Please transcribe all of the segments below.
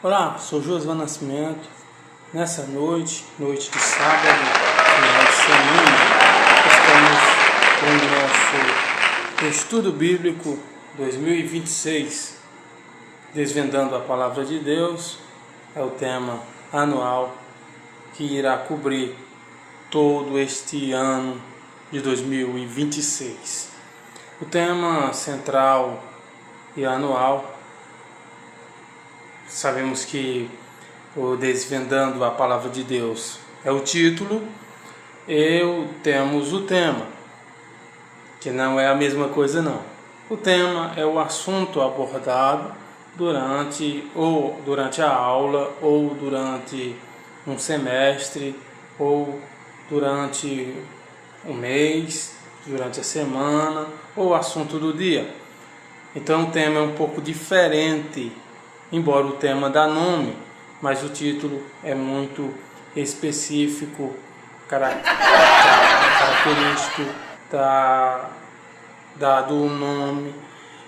Olá, sou Josué Nascimento. Nessa noite de sábado, final de semana, estamos com o nosso estudo bíblico 2026, desvendando a palavra de Deus. É o tema anual que irá cobrir todo este ano de 2026. O tema central e anual, sabemos que o Desvendando a Palavra de Deus é o título, e temos o tema, que não é a mesma coisa não. O tema é o assunto abordado durante a aula, ou durante um semestre, ou durante um mês, durante a semana, ou o assunto do dia. Então o tema é um pouco diferente, embora o tema dá nome, mas o título é muito específico, característico,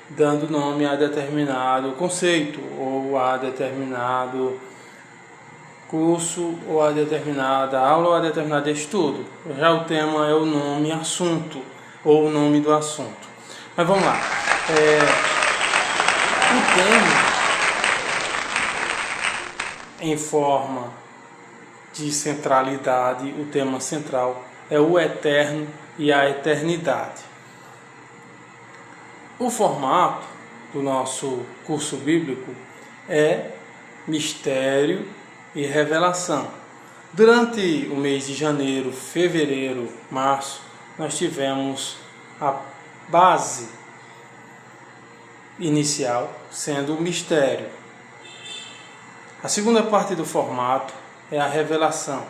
dando nome a determinado conceito, ou a determinado curso, ou a determinada aula, ou a determinado estudo. Já o tema é o nome assunto, ou o nome do assunto. Mas vamos lá. O tema, em forma de centralidade, o tema central é o eterno e a eternidade. O formato do nosso curso bíblico é mistério e revelação. Durante o mês de janeiro, fevereiro, março, nós tivemos a base inicial sendo o mistério. A segunda parte do formato é a revelação,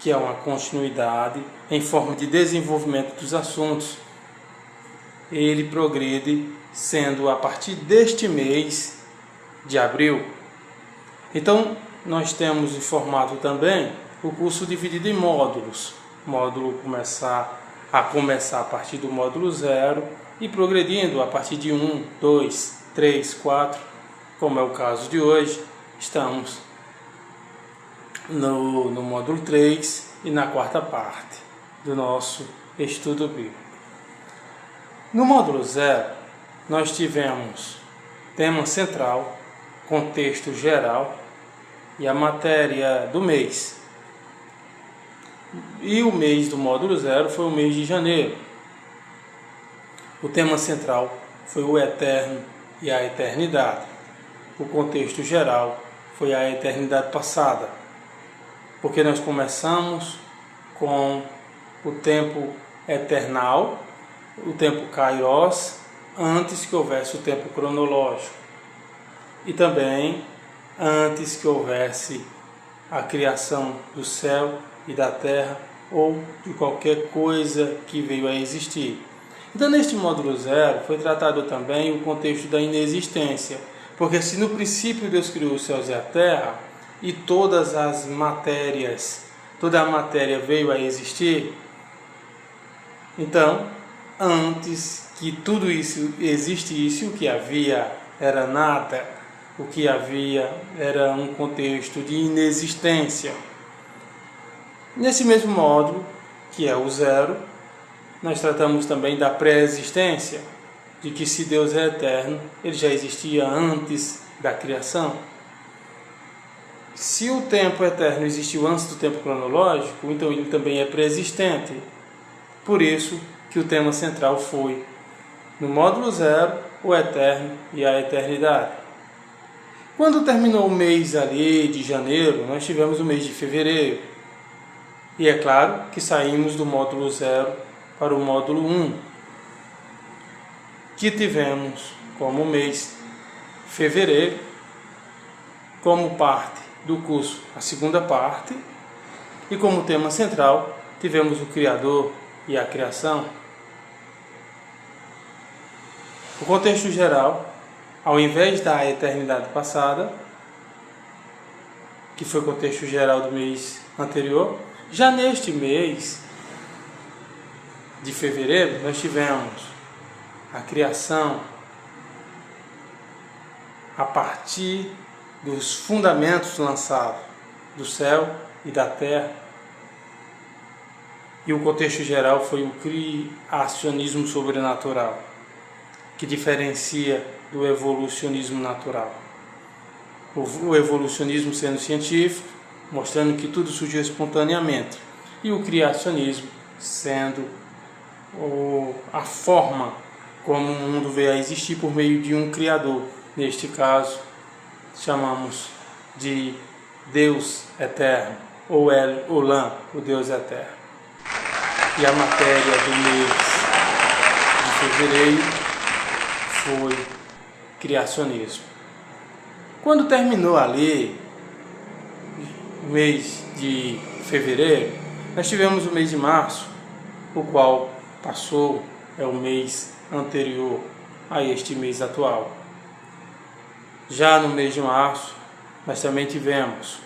que é uma continuidade em forma de desenvolvimento dos assuntos. Ele progride sendo a partir deste mês de abril. Então, nós temos em formato também o curso dividido em módulos. Módulo começar a partir do módulo 0 e progredindo a partir de 1, 2, 3, 4, como é o caso de hoje. Estamos no módulo 3 e na quarta parte do nosso estudo bíblico. No módulo 0, nós tivemos tema central, contexto geral e a matéria do mês. E o mês do módulo 0 foi o mês de janeiro. O tema central foi o eterno e a eternidade. O contexto geral foi a eternidade passada, porque nós começamos com o tempo eternal, o tempo kairos, antes que houvesse o tempo cronológico, e também antes que houvesse a criação do céu e da terra, ou de qualquer coisa que veio a existir. Então, neste módulo 0 foi tratado também o contexto da inexistência, porque se no princípio Deus criou os céus e a terra, e toda a matéria veio a existir, então, antes que tudo isso existisse, o que havia era nada, o que havia era um contexto de inexistência. Nesse mesmo módulo, que é o 0, nós tratamos também da pré-existência, de que se Deus é eterno, ele já existia antes da criação. Se o tempo eterno existiu antes do tempo cronológico, então ele também é pré-existente. Por isso que o tema central foi, no módulo 0, o eterno e a eternidade. Quando terminou o mês ali de janeiro, nós tivemos o mês de fevereiro. E é claro que saímos do módulo 0 para o módulo 1, que tivemos como mês fevereiro, como parte do curso, a segunda parte, e como tema central tivemos o Criador e a criação. O contexto geral, ao invés da eternidade passada, que foi o contexto geral do mês anterior, já neste mês de fevereiro nós tivemos a criação a partir dos fundamentos lançados do céu e da terra. E o contexto geral foi o criacionismo sobrenatural, que diferencia do evolucionismo natural. O evolucionismo sendo científico, mostrando que tudo surgiu espontaneamente, e o criacionismo sendo a forma como o mundo veio a existir por meio de um Criador. Neste caso, chamamos de Deus Eterno, ou El Olam, o Deus Eterno. E a matéria do mês de fevereiro foi criacionismo. Quando terminou ali, o mês de fevereiro, nós tivemos o mês de março, o qual passou, é o mês anterior a este mês atual. Já no mês de março, nós também tivemos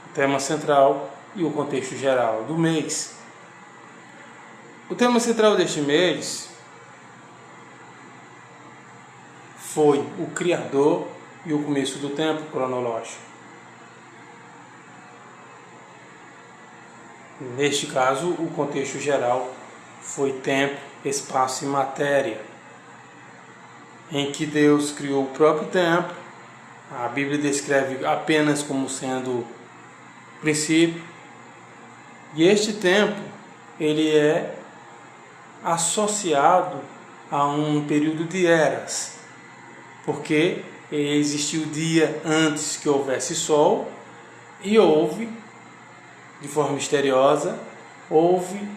o tema central e o contexto geral do mês. O tema central deste mês foi o Criador e o começo do tempo cronológico. Neste caso, o contexto geral foi tempo, espaço e matéria, em que Deus criou o próprio tempo. A Bíblia descreve apenas como sendo princípio, e este tempo ele é associado a um período de eras, porque existiu o dia antes que houvesse sol e houve, de forma misteriosa, houve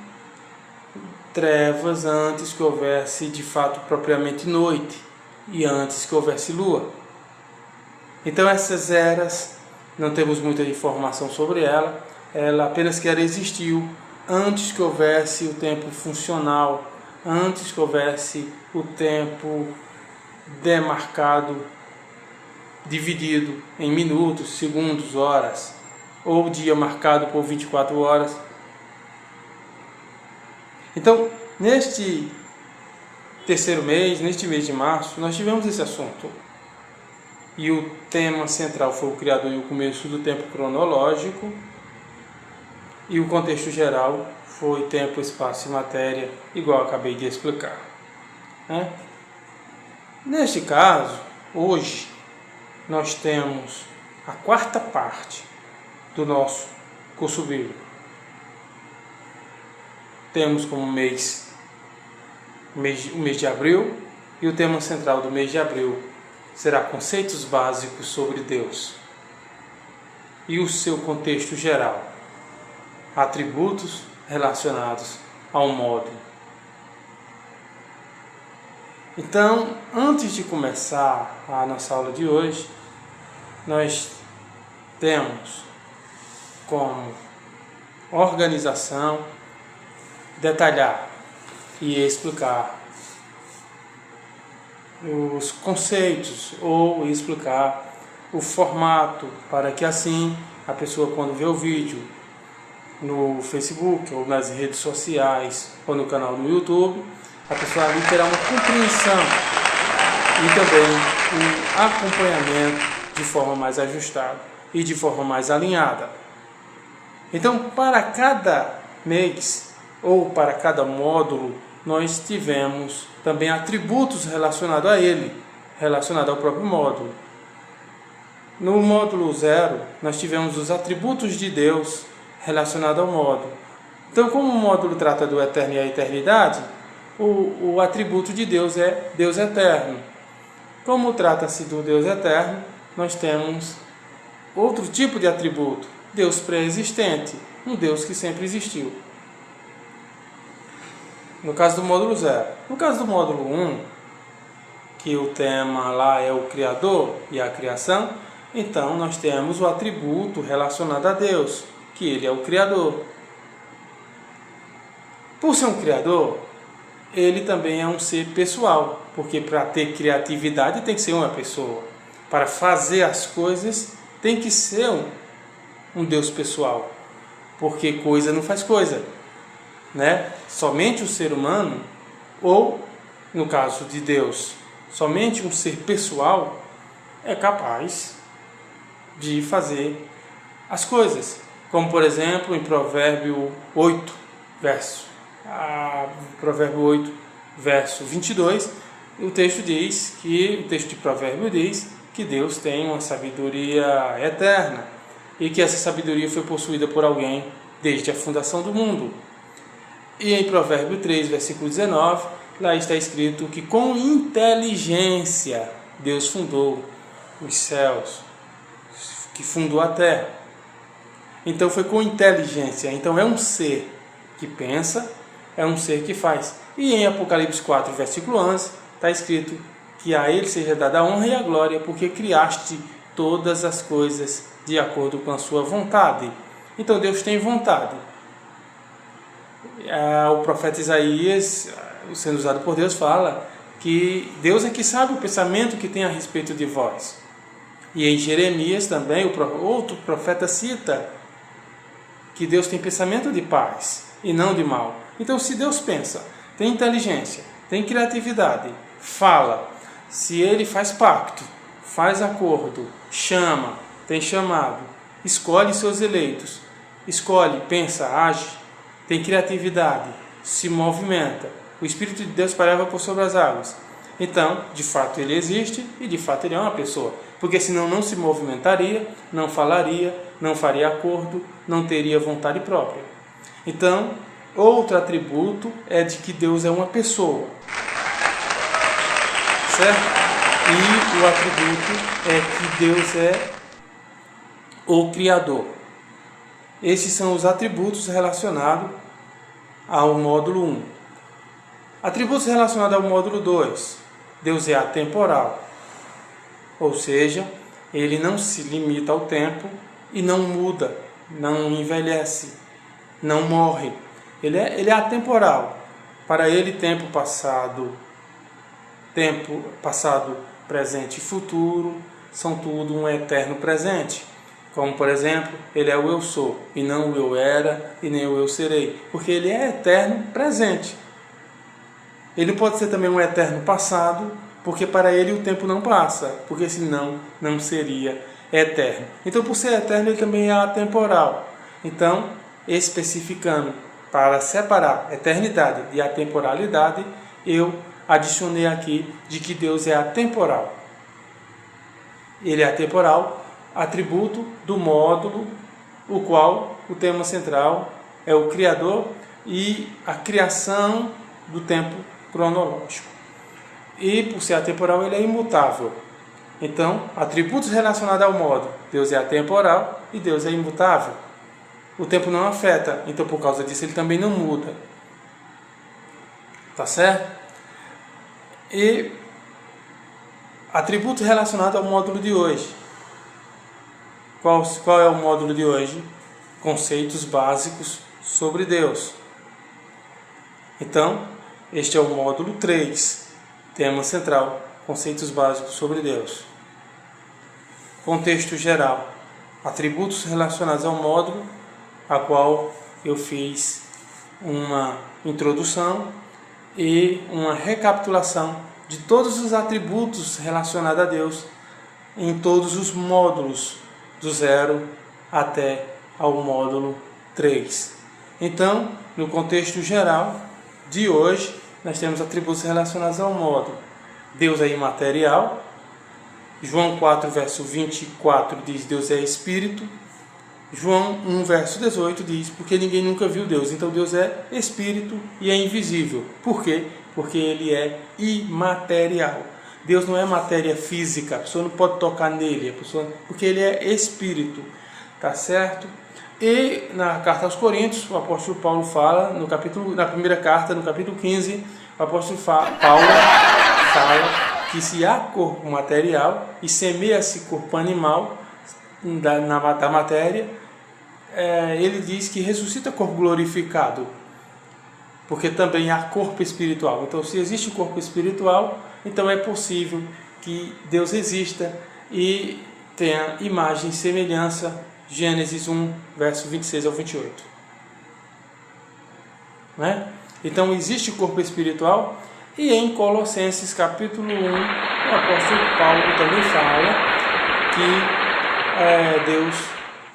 trevas antes que houvesse de fato propriamente noite e antes que houvesse lua. Então essas eras, não temos muita informação sobre ela apenas que ela existiu antes que houvesse o tempo funcional, antes que houvesse o tempo demarcado, dividido em minutos, segundos, horas, ou o dia marcado por 24 horas. Então, neste terceiro mês, neste mês de março, nós tivemos esse assunto. E o tema central foi o Criador e o começo do tempo cronológico. E o contexto geral foi tempo, espaço e matéria, igual eu acabei de explicar. Neste caso, hoje, nós temos a quarta parte do nosso curso bíblico. Temos como mês o mês de abril, e o tema central do mês de abril será conceitos básicos sobre Deus e o seu contexto geral, atributos relacionados ao módulo. Então, antes de começar a nossa aula de hoje, nós temos como organização detalhar e explicar os conceitos ou explicar o formato, para que assim a pessoa, quando vê o vídeo no Facebook ou nas redes sociais ou no canal do YouTube, a pessoa ali terá uma compreensão e também um acompanhamento de forma mais ajustada e de forma mais alinhada. Então, para cada mês ou para cada módulo, nós tivemos também atributos relacionados a ele, relacionados ao próprio módulo. No módulo 0, nós tivemos os atributos de Deus relacionados ao módulo. Então, como o módulo trata do eterno e a eternidade, o atributo de Deus é Deus eterno. Como trata-se do Deus eterno, nós temos outro tipo de atributo, Deus pré-existente, um Deus que sempre existiu. No caso do módulo 0. No caso do módulo 1, que o tema lá é o Criador e a criação, então nós temos o atributo relacionado a Deus, que ele é o Criador. Por ser um Criador, ele também é um ser pessoal, porque para ter criatividade tem que ser uma pessoa. Para fazer as coisas tem que ser um Deus pessoal, porque coisa não faz coisa, né? Somente o ser humano, ou no caso de Deus, somente um ser pessoal é capaz de fazer as coisas. Como, por exemplo, em Provérbio 8, verso 22, o texto de Provérbio diz que Deus tem uma sabedoria eterna e que essa sabedoria foi possuída por alguém desde a fundação do mundo. E em Provérbio 3, versículo 19, lá está escrito que com inteligência Deus fundou os céus, que fundou a terra. Então foi com inteligência. Então é um ser que pensa, é um ser que faz. E em Apocalipse 4, versículo 11, está escrito que a ele seja dada a honra e a glória, porque criaste todas as coisas de acordo com a sua vontade. Então Deus tem vontade. O profeta Isaías, sendo usado por Deus, fala que Deus é que sabe o pensamento que tem a respeito de vós. E em Jeremias também, outro profeta cita que Deus tem pensamento de paz e não de mal. Então, se Deus pensa, tem inteligência, tem criatividade, fala, se Ele faz pacto, faz acordo, chama, tem chamado, escolhe seus eleitos, escolhe, pensa, age, tem criatividade, se movimenta, o Espírito de Deus pairava por sobre as águas. Então, de fato, Ele existe e de fato Ele é uma pessoa. Porque senão não se movimentaria, não falaria, não faria acordo, não teria vontade própria. Então, outro atributo é de que Deus é uma pessoa. Certo? E o atributo é que Deus é o Criador. Esses são os atributos relacionados ao módulo 1. Atributos relacionados ao módulo 2. Deus é atemporal. Ou seja, Ele não se limita ao tempo e não muda, não envelhece, não morre. Ele é atemporal. Para Ele, tempo passado, presente e futuro são tudo um eterno presente. Como, por exemplo, Ele é o eu sou, e não o eu era, e nem o eu serei. Porque Ele é eterno presente. Ele pode ser também um eterno passado, porque para Ele o tempo não passa, porque senão não seria eterno. Então, por ser eterno, Ele também é atemporal. Então, especificando, para separar eternidade de atemporalidade, eu adicionei aqui de que Deus é atemporal. Ele é atemporal, atributo do módulo, o qual o tema central é o Criador e a criação do tempo cronológico. E por ser atemporal, ele é imutável. Então, atributos relacionados ao módulo: Deus é atemporal e Deus é imutável. O tempo não afeta, então por causa disso ele também não muda. Tá certo? E atributos relacionados ao módulo de hoje. Qual é o módulo de hoje? Conceitos básicos sobre Deus. Então, este é o módulo 3, tema central, conceitos básicos sobre Deus. Contexto geral, atributos relacionados ao módulo, a qual eu fiz uma introdução e uma recapitulação de todos os atributos relacionados a Deus em todos os módulos, do 0 até ao módulo 3. Então, no contexto geral de hoje, nós temos atributos relacionados ao módulo. Deus é imaterial. João 4, verso 24 diz: Deus é Espírito. João 1, verso 18 diz: porque ninguém nunca viu Deus. Então Deus é Espírito e é invisível. Por quê? Porque Ele é imaterial. Deus não é matéria física, a pessoa não pode tocar nele, porque Ele é Espírito. Tá certo? E na carta aos Coríntios, o apóstolo Paulo fala, na primeira carta, no capítulo 15, o apóstolo Paulo fala que se há corpo material e semeia-se corpo animal da matéria, ele diz que ressuscita corpo glorificado, porque também há corpo espiritual. Então, se existe corpo espiritual, então é possível que Deus exista e tenha imagem e semelhança. Gênesis 1, verso 26 ao 28. Né? Então, existe corpo espiritual. E em Colossenses capítulo 1, o apóstolo Paulo também fala que Deus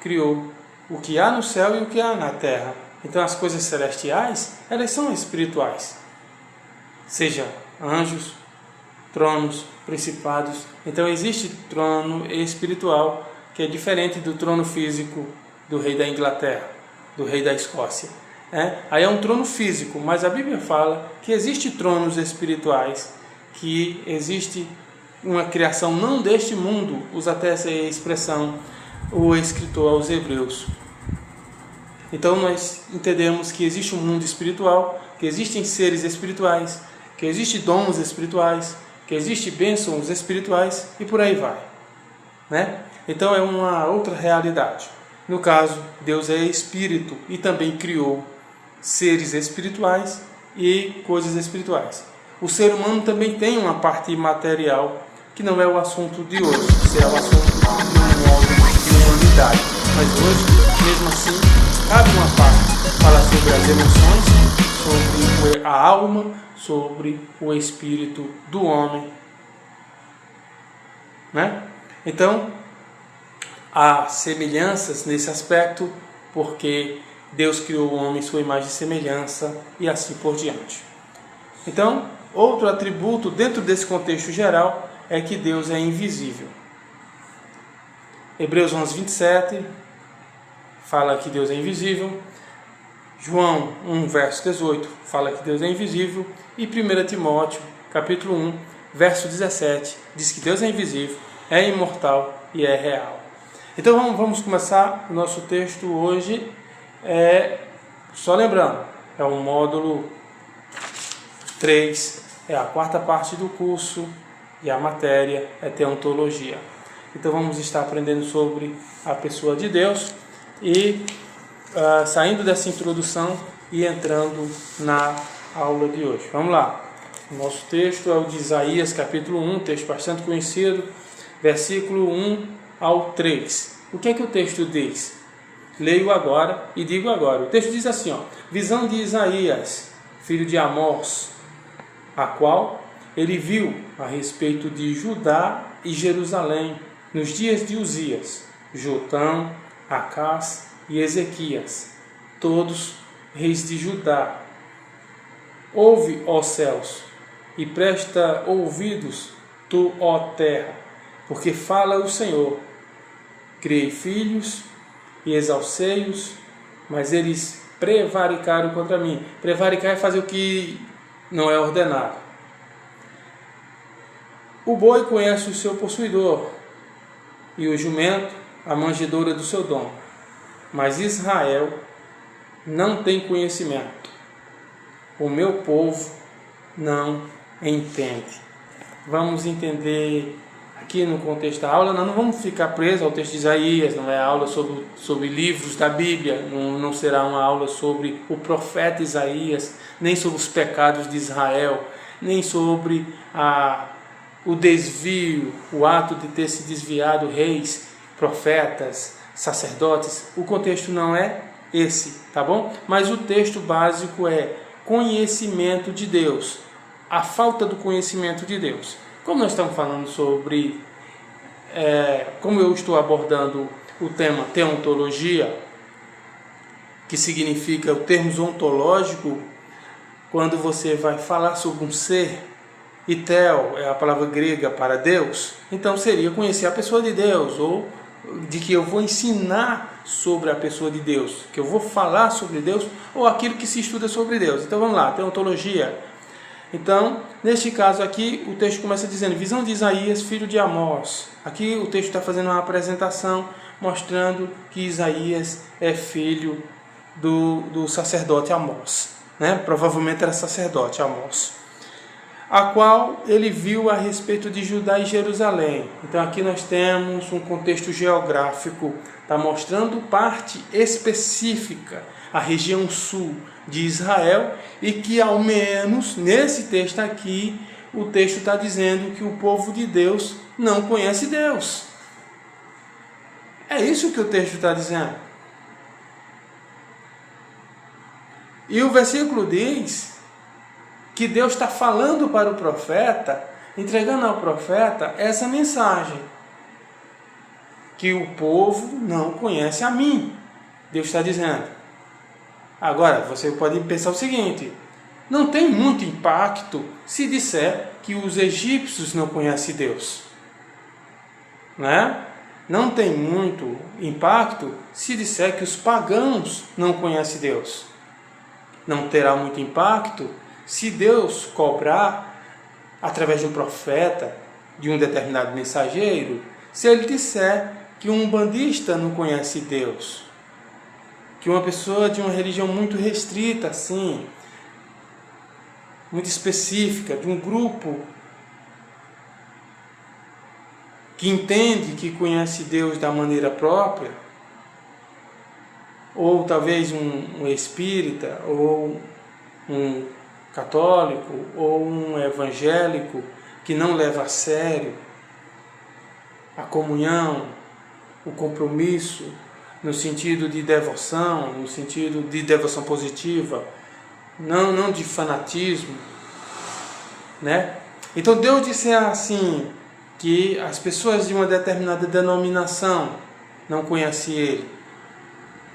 criou o que há no céu e o que há na terra. Então as coisas celestiais, elas são espirituais. Seja anjos, tronos, principados. Então existe trono espiritual que é diferente do trono físico do rei da Inglaterra, do rei da Escócia. Aí é um trono físico, mas a Bíblia fala que existe tronos espirituais, que existe uma criação não deste mundo, usa até essa expressão o escritor aos Hebreus. Então nós entendemos que existe um mundo espiritual, que existem seres espirituais, que existem dons espirituais, que existem bênçãos espirituais e por aí vai. Então é uma outra realidade. No caso, Deus é espírito e também criou seres espirituais e coisas espirituais. O ser humano também tem uma parte material, que não é o assunto de hoje, isso é o assunto de um modo de humanidade. Mas hoje, mesmo assim, cabe uma parte falar sobre as emoções, sobre a alma, sobre o espírito do homem. Então, há semelhanças nesse aspecto, porque Deus criou o homem em sua imagem e semelhança e assim por diante. Então, outro atributo dentro desse contexto geral é que Deus é invisível. Hebreus 11:27 fala que Deus é invisível. João 1, verso 18 fala que Deus é invisível. E 1 Timóteo, capítulo 1, verso 17 diz que Deus é invisível, é imortal e é real. Então vamos começar o nosso texto hoje. Só lembrando, é o módulo 3, é a quarta parte do curso e a matéria é teontologia. Então vamos estar aprendendo sobre a pessoa de Deus e saindo dessa introdução e entrando na aula de hoje. Vamos lá. O nosso texto é o de Isaías capítulo 1, texto bastante conhecido, versículo 1 ao 3. O que é que o texto diz? Leio agora e digo agora. O texto diz assim, visão de Isaías, filho de Amós, a qual ele viu a respeito de Judá e Jerusalém nos dias de Uzias, Jotão, Acás e Ezequias, todos reis de Judá. Ouve, ó céus, e presta ouvidos, tu, ó terra, porque fala o Senhor. Criei filhos e exalcei-os, mas eles prevaricaram contra mim. Prevaricar é fazer o que não é ordenado. O boi conhece o seu possuidor, e o jumento a manjedoura do seu dono. Mas Israel não tem conhecimento. O meu povo não entende. Vamos entender aqui no contexto da aula. Nós não vamos ficar presos ao texto de Isaías, não é aula sobre livros da Bíblia, não será uma aula sobre o profeta Isaías, nem sobre os pecados de Israel, nem sobre o desvio, o ato de ter se desviado reis, profetas, sacerdotes. O contexto não é esse, tá bom? Mas o texto básico é conhecimento de Deus, a falta do conhecimento de Deus. Como nós estamos falando sobre, como eu estou abordando o tema teontologia, que significa o termo ontológico, quando você vai falar sobre um ser, e tel é a palavra grega para Deus, então seria conhecer a pessoa de Deus, ou de que eu vou ensinar sobre a pessoa de Deus, que eu vou falar sobre Deus, ou aquilo que se estuda sobre Deus. Então vamos lá, teontologia. Então, neste caso aqui, o texto começa dizendo, visão de Isaías, filho de Amós. Aqui o texto está fazendo uma apresentação, mostrando que Isaías é filho do sacerdote Amós. Provavelmente era sacerdote Amós. A qual ele viu a respeito de Judá e Jerusalém. Então aqui nós temos um contexto geográfico, está mostrando parte específica, a região sul de Israel, e que ao menos nesse texto aqui, o texto está dizendo que o povo de Deus não conhece Deus. É isso que o texto está dizendo. E o versículo diz que Deus está falando para o profeta, entregando ao profeta essa mensagem, que o povo não conhece a mim. Deus está dizendo. Agora, você pode pensar o seguinte: não tem muito impacto se disser que os egípcios não conhecem Deus. Né? Não tem muito impacto se disser que os pagãos não conhecem Deus. Não terá muito impacto se Deus cobrar, através de um profeta, de um determinado mensageiro, se ele disser que um bandista não conhece Deus. Que uma pessoa de uma religião muito restrita, assim, muito específica, de um grupo que entende que conhece Deus da maneira própria, ou talvez um espírita, ou um católico, ou um evangélico que não leva a sério a comunhão, o compromisso, no sentido de devoção, no sentido de devoção positiva, não de fanatismo, né? Então Deus disse assim, que as pessoas de uma determinada denominação não conhecem Ele.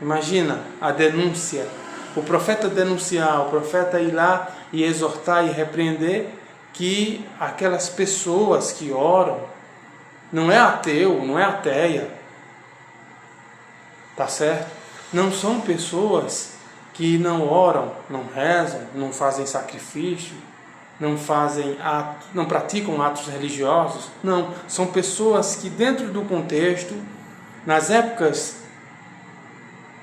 Imagina a denúncia, o profeta denunciar, o profeta ir lá e exortar e repreender que aquelas pessoas que oram, não é ateu, não é ateia, tá certo? Não são pessoas que não oram, não rezam, não fazem sacrifício, não praticam atos religiosos. Não, são pessoas que dentro do contexto, nas épocas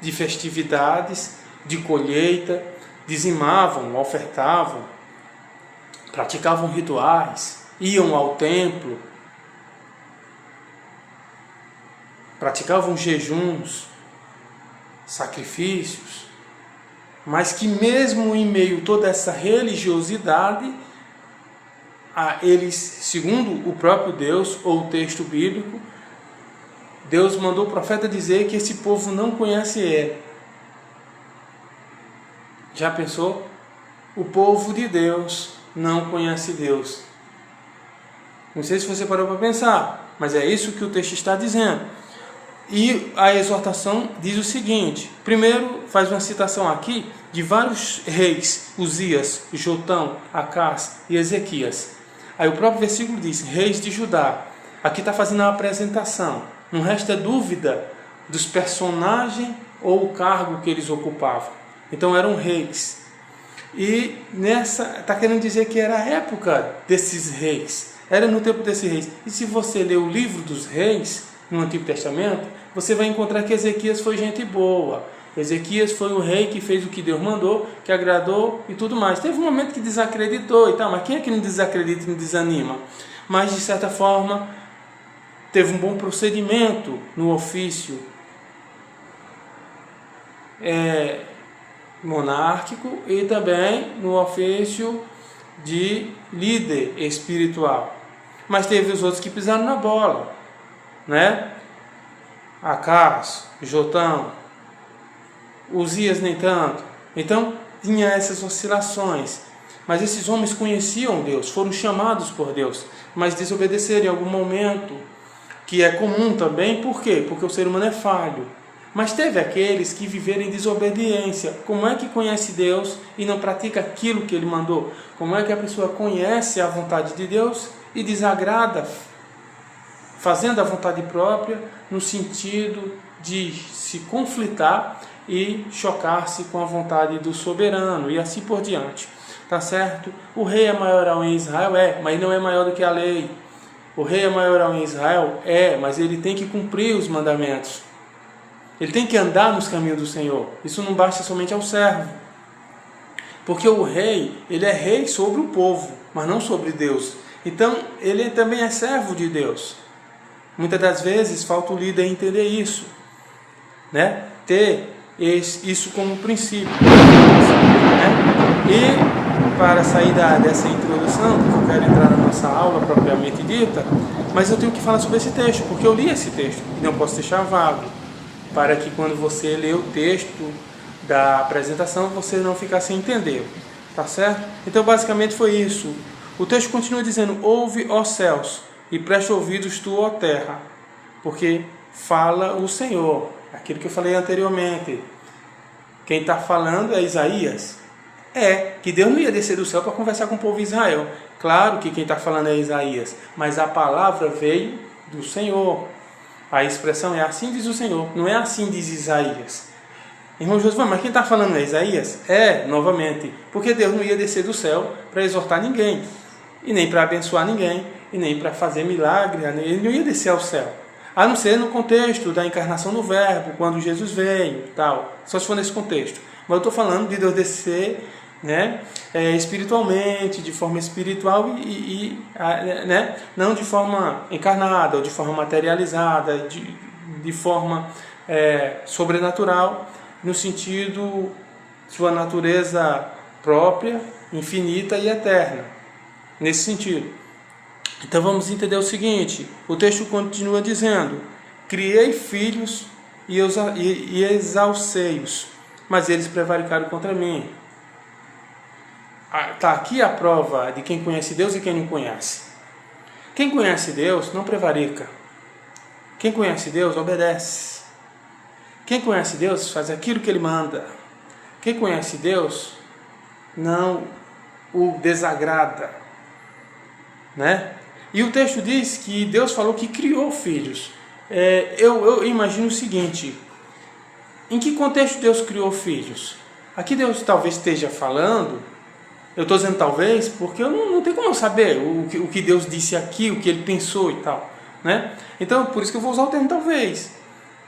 de festividades, de colheita, dizimavam, ofertavam, praticavam rituais, iam ao templo, praticavam jejuns, sacrifícios, mas que mesmo em meio a toda essa religiosidade, eles, segundo o próprio Deus ou o texto bíblico, Deus mandou o profeta dizer que esse povo não conhece Ele. Já pensou? O povo de Deus não conhece Deus. Não sei se você parou para pensar, mas é isso que o texto está dizendo. E a exortação diz o seguinte: primeiro faz uma citação aqui de vários reis, Uzias, Jotão, Acás e Ezequias. Aí o próprio versículo diz, reis de Judá. Aqui está fazendo a apresentação. Não resta dúvida dos personagens ou o cargo que eles ocupavam. Então eram reis. E nessa está querendo dizer que era a época desses reis. Era no tempo desses reis. E se você ler o livro dos reis, no Antigo Testamento, você vai encontrar que Ezequias foi gente boa. Ezequias foi o rei que fez o que Deus mandou, que agradou e tudo mais. Teve um momento que desacreditou e tal, mas quem é que não desacredita e não desanima? Mas, de certa forma, teve um bom procedimento no ofício monárquico e também no ofício de líder espiritual. Mas teve os outros que pisaram na bola, né? Acás, Jotão, Uzias nem tanto. Então tinha essas oscilações. Mas esses homens conheciam Deus, foram chamados por Deus, mas desobedeceram em algum momento, que é comum também. Por quê? Porque o ser humano é falho. Mas teve aqueles que viveram em desobediência. Como é que conhece Deus e não pratica aquilo que Ele mandou? Como é que a pessoa conhece a vontade de Deus e desagrada, fazendo a vontade própria, no sentido de se conflitar e chocar-se com a vontade do soberano, e assim por diante. Tá certo? O rei é maioral em Israel? Mas não é maior do que a lei. O rei é maioral em Israel? Mas ele tem que cumprir os mandamentos. Ele tem que andar nos caminhos do Senhor. Isso não basta somente ao servo. Porque o rei, ele é rei sobre o povo, mas não sobre Deus. Então, ele também é servo de Deus. Muitas das vezes, falta o líder entender isso, né? Ter isso como princípio. Né? E, para sair dessa introdução, porque eu quero entrar na nossa aula propriamente dita, mas eu tenho que falar sobre esse texto, porque eu li esse texto, e não posso deixar vago, para que quando você lê o texto da apresentação, você não ficar sem entender, tá certo? Então, basicamente foi isso. O texto continua dizendo, ouve, ó céus, e preste ouvidos tu, ó terra, porque fala o Senhor. Aquilo que eu falei anteriormente. Quem está falando é Isaías. Que Deus não ia descer do céu para conversar com o povo de Israel. Claro que quem está falando é Isaías, mas a palavra veio do Senhor. A expressão é assim diz o Senhor, não é assim diz Isaías. Irmão Josué, mas quem está falando é Isaías? Novamente, porque Deus não ia descer do céu para exortar ninguém, e nem para abençoar ninguém, e nem para fazer milagre, ele não ia descer ao céu. A não ser no contexto da encarnação do Verbo, quando Jesus veio, tal. Só se for nesse contexto. Mas eu estou falando de Deus descer, espiritualmente, de forma espiritual não de forma encarnada ou de forma materializada, de forma sobrenatural, no sentido sua natureza própria, infinita e eterna, nesse sentido. Então vamos entender o seguinte, o texto continua dizendo: criei filhos e exalcei-os, mas eles prevaricaram contra mim. Está aqui a prova de quem conhece Deus e quem não conhece. Quem conhece Deus não prevarica. Quem conhece Deus obedece. Quem conhece Deus faz aquilo que Ele manda. Quem conhece Deus não o desagrada. E o texto diz que Deus falou que criou filhos. Eu imagino o seguinte: em que contexto Deus criou filhos? Aqui Deus talvez esteja falando. Eu estou dizendo talvez porque eu não tenho como saber o que Deus disse aqui, o que Ele pensou e tal. Então, por isso que eu vou usar o termo talvez.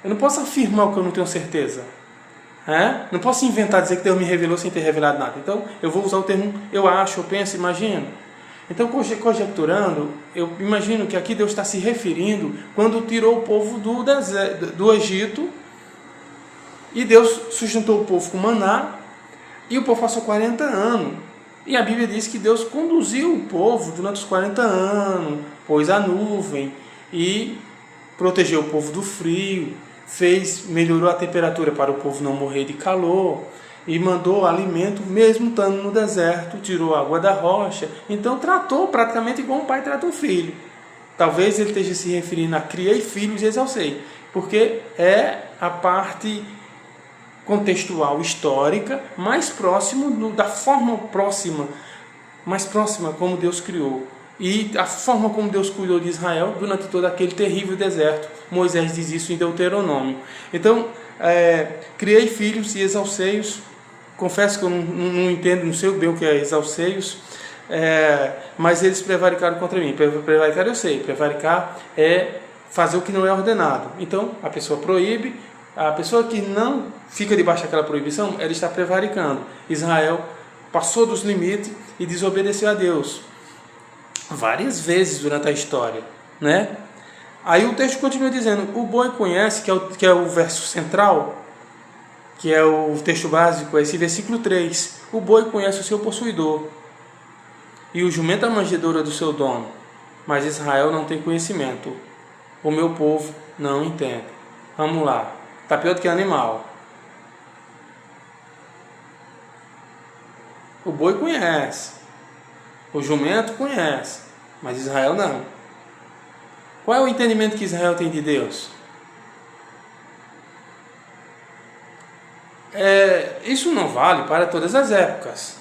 Eu não posso afirmar o que eu não tenho certeza. Não posso inventar, dizer que Deus me revelou sem ter revelado nada. Então, eu vou usar o termo eu acho, eu penso, imagino. Então, conjecturando, eu imagino que aqui Deus está se referindo quando tirou o povo do Egito, e Deus sustentou o povo com maná, e o povo passou 40 anos. E a Bíblia diz que Deus conduziu o povo durante os 40 anos, pôs a nuvem e protegeu o povo do frio, melhorou a temperatura para o povo não morrer de calor, e mandou alimento mesmo estando no deserto, tirou a água da rocha. Então tratou praticamente igual um pai trata um filho. Talvez ele esteja se referindo a criei filhos e exalcei, porque é a parte contextual histórica mais próximo da forma mais próxima como Deus criou, e a forma como Deus cuidou de Israel durante todo aquele terrível deserto. Moisés diz isso em Deuteronômio. Então, criei filhos e exalcei-os. Confesso que eu não entendo, não sei bem o que é exalcei-os, mas eles prevaricaram contra mim. Prevaricar eu sei, prevaricar é fazer o que não é ordenado. Então, a pessoa proíbe. A pessoa que não fica debaixo daquela proibição, ela está prevaricando. Israel passou dos limites e desobedeceu a Deus várias vezes durante a história. Aí o texto continua dizendo: o boi conhece, que é o verso central, que é o texto básico, é esse versículo 3. O boi conhece o seu possuidor, e o jumento a manjedoura do seu dono, mas Israel não tem conhecimento. O meu povo não entende. Vamos lá. Está pior do que animal. O boi conhece, o jumento conhece, mas Israel não. Qual é o entendimento que Israel tem de Deus? Isso não vale para todas as épocas.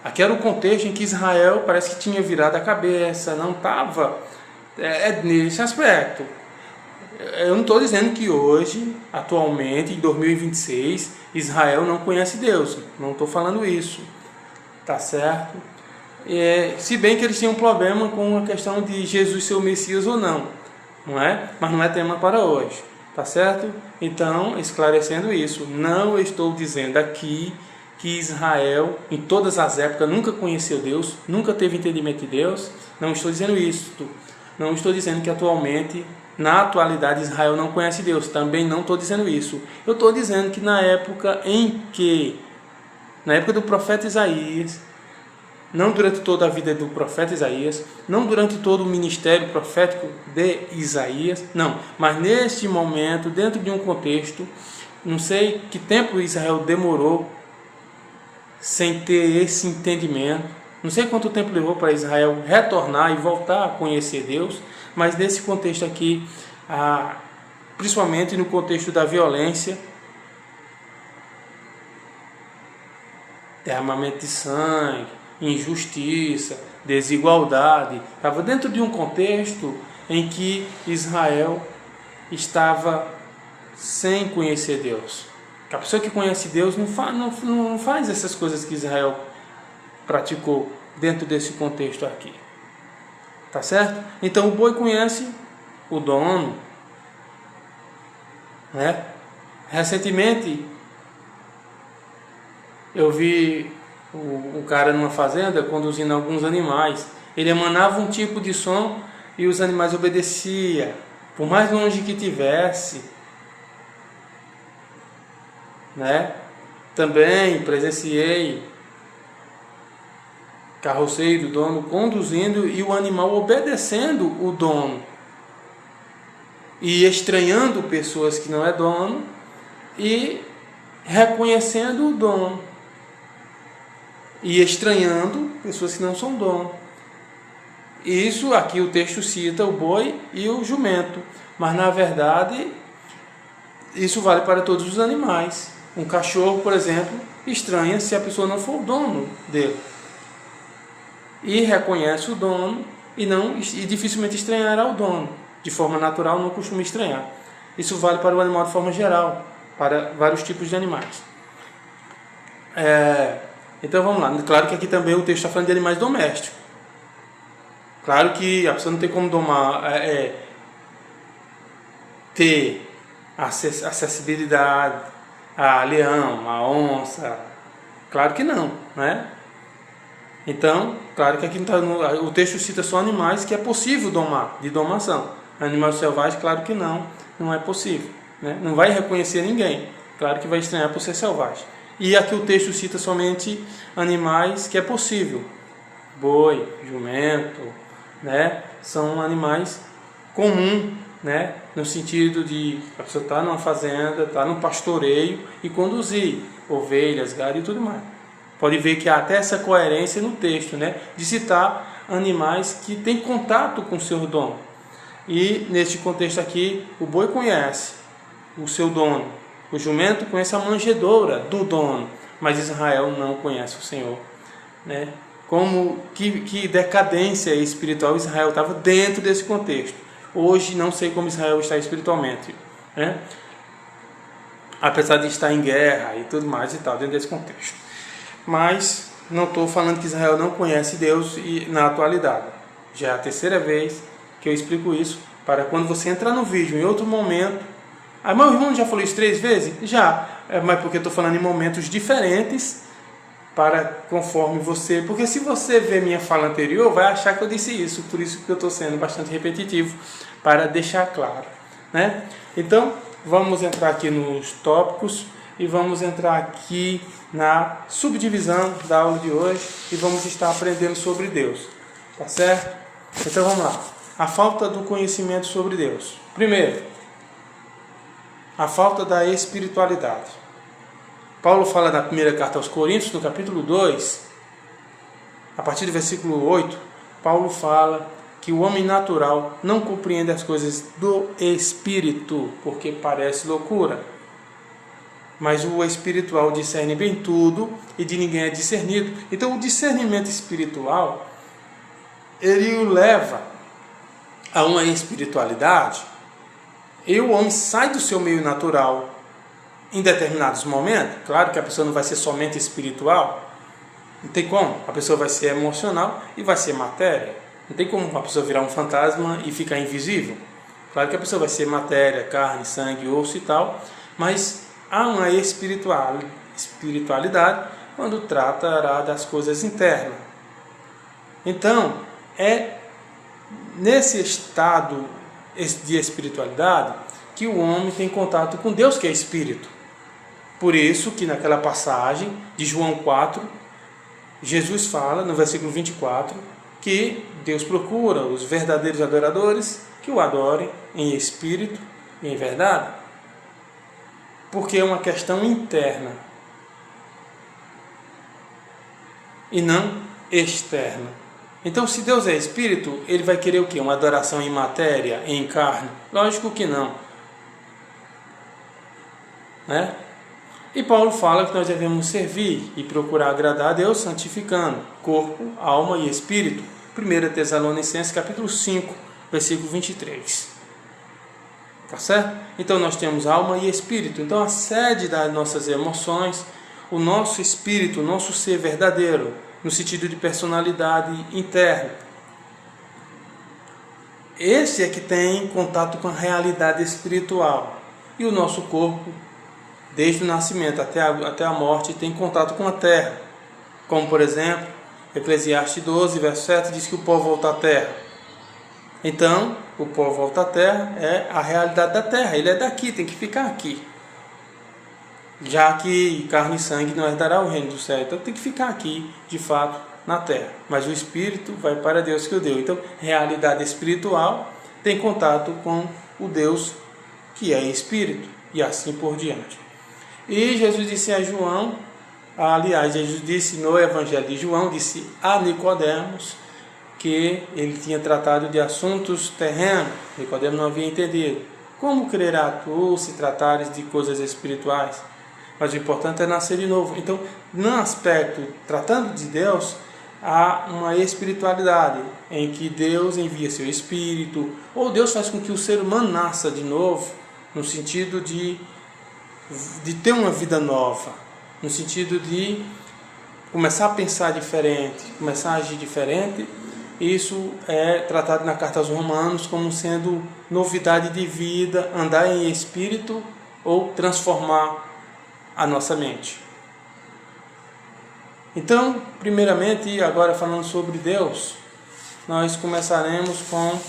Aqui era o contexto em que Israel parece que tinha virado a cabeça, não estava nesse aspecto. Eu não estou dizendo que hoje, atualmente, em 2026, Israel não conhece Deus. Não estou falando isso. Tá certo? Se bem que eles tinham um problema com a questão de Jesus ser o Messias ou não. Não é? Mas não é tema para hoje. Tá certo? Então, esclarecendo isso, não estou dizendo aqui que Israel, em todas as épocas, nunca conheceu Deus, nunca teve entendimento de Deus. Não estou dizendo isso. Não estou dizendo que atualmente, na atualidade, Israel não conhece Deus. Também não estou dizendo isso. Eu estou dizendo que na época do profeta Isaías, não durante toda a vida do profeta Isaías, não durante todo o ministério profético de Isaías, não, mas neste momento, dentro de um contexto, não sei que tempo Israel demorou sem ter esse entendimento, não sei quanto tempo levou para Israel retornar e voltar a conhecer Deus, mas nesse contexto aqui, principalmente no contexto da violência, derramamento de sangue, injustiça, desigualdade. Estava dentro de um contexto em que Israel estava sem conhecer Deus. A pessoa que conhece Deus não faz essas coisas que Israel praticou dentro desse contexto aqui. Tá certo? Então o boi conhece o dono, né? Recentemente eu vi um cara numa fazenda conduzindo alguns animais. Ele emanava um tipo de som e os animais obedeciam, por mais longe que tivesse, né? Também presenciei carroceiro, dono conduzindo e o animal obedecendo o dono e estranhando pessoas que não é dono e reconhecendo o dono e estranhando pessoas que não são dono. Isso aqui o texto cita o boi e o jumento, mas na verdade isso vale para todos os animais. Um cachorro, por exemplo, estranha se a pessoa não for o dono dele e reconhece o dono e dificilmente estranhará o dono. De forma natural, não costuma estranhar. Isso vale para o animal de forma geral, para vários tipos de animais. Então vamos lá. Claro que aqui também o texto está falando de animais domésticos. Claro que a pessoa não tem como ter acessibilidade a leão, a onça. Claro que não, né? Então, claro que aqui o texto cita só animais que é possível domar, de domação. Animal selvagem, claro que não é possível, né? Não vai reconhecer ninguém, claro que vai estranhar por ser selvagem. E aqui o texto cita somente animais que é possível. Boi, jumento, né? São animais comuns, né? No sentido de a pessoa estar numa fazenda, estar no pastoreio e conduzir ovelhas, gado e tudo mais. Pode ver que há até essa coerência no texto, né? De citar animais que têm contato com o seu dono. E neste contexto aqui, o boi conhece o seu dono, o jumento conhece a manjedoura do dono, mas Israel não conhece o Senhor, né? Que decadência espiritual Israel estava dentro desse contexto. Hoje não sei como Israel está espiritualmente, né? Apesar de estar em guerra e tudo mais e tal, dentro desse contexto. Mas não estou falando que Israel não conhece Deus na atualidade. Já é a terceira vez que eu explico isso, para quando você entrar no vídeo em outro momento. Meu irmão já falou isso 3 vezes? Já, mas porque eu estou falando em momentos diferentes, conforme você, porque se você ver minha fala anterior, vai achar que eu disse isso, por isso que eu estou sendo bastante repetitivo, para deixar claro, né? Então, vamos entrar aqui nos tópicos e vamos entrar aqui na subdivisão da aula de hoje e vamos estar aprendendo sobre Deus, tá certo? Então vamos lá. A falta do conhecimento sobre Deus. Primeiro, a falta da espiritualidade. Paulo fala na primeira carta aos Coríntios, no capítulo 2, a partir do versículo 8, Paulo fala que o homem natural não compreende as coisas do Espírito, porque parece loucura. Mas o espiritual discerne bem tudo e de ninguém é discernido. Então o discernimento espiritual, ele o leva a uma espiritualidade e o homem sai do seu meio natural em determinados momentos. Claro que a pessoa não vai ser somente espiritual, não tem como, a pessoa vai ser emocional e vai ser matéria. Não tem como a pessoa virar um fantasma e ficar invisível. Claro que a pessoa vai ser matéria, carne, sangue, osso e tal, mas há uma espiritualidade quando tratará das coisas internas. Então, é nesse estado de espiritualidade que o homem tem contato com Deus, que é Espírito. Por isso que naquela passagem de João 4, Jesus fala no versículo 24 que Deus procura os verdadeiros adoradores que o adorem em espírito e em verdade. Porque é uma questão interna e não externa. Então, se Deus é espírito, ele vai querer o quê? Uma adoração em matéria, em carne? Lógico que não. Né? E Paulo fala que nós devemos servir e procurar agradar a Deus santificando corpo, alma e espírito. 1 Tessalonicenses capítulo 5, versículo 23. Tá certo? Então nós temos alma e espírito. Então a sede das nossas emoções, o nosso espírito, o nosso ser verdadeiro, no sentido de personalidade interna. Esse é que tem contato com a realidade espiritual. E o nosso corpo, desde o nascimento até a morte, tem contato com a terra. Como, por exemplo, Eclesiastes 12, verso 7, diz que o pó volta à terra. Então, o pó volta à terra é a realidade da terra. Ele é daqui, tem que ficar aqui. Já que carne e sangue não herdará o reino do céu. Então, tem que ficar aqui, de fato, na terra. Mas o espírito vai para Deus que o deu. Então, realidade espiritual tem contato com o Deus que é espírito. E assim por diante. E Jesus disse a João, aliás, Jesus disse no Evangelho de João, disse a Nicodemos, que ele tinha tratado de assuntos terrenos. Nicodemo não havia entendido. Como crerá tu se tratares de coisas espirituais? Mas o importante é nascer de novo. Então, no aspecto, tratando de Deus, há uma espiritualidade em que Deus envia seu Espírito, ou Deus faz com que o ser humano nasça de novo, no sentido de ter uma vida nova, no sentido de começar a pensar diferente, começar a agir diferente. Isso é tratado na carta aos Romanos como sendo novidade de vida, andar em espírito ou transformar a nossa mente. Então, primeiramente, agora falando sobre Deus, nós começaremos com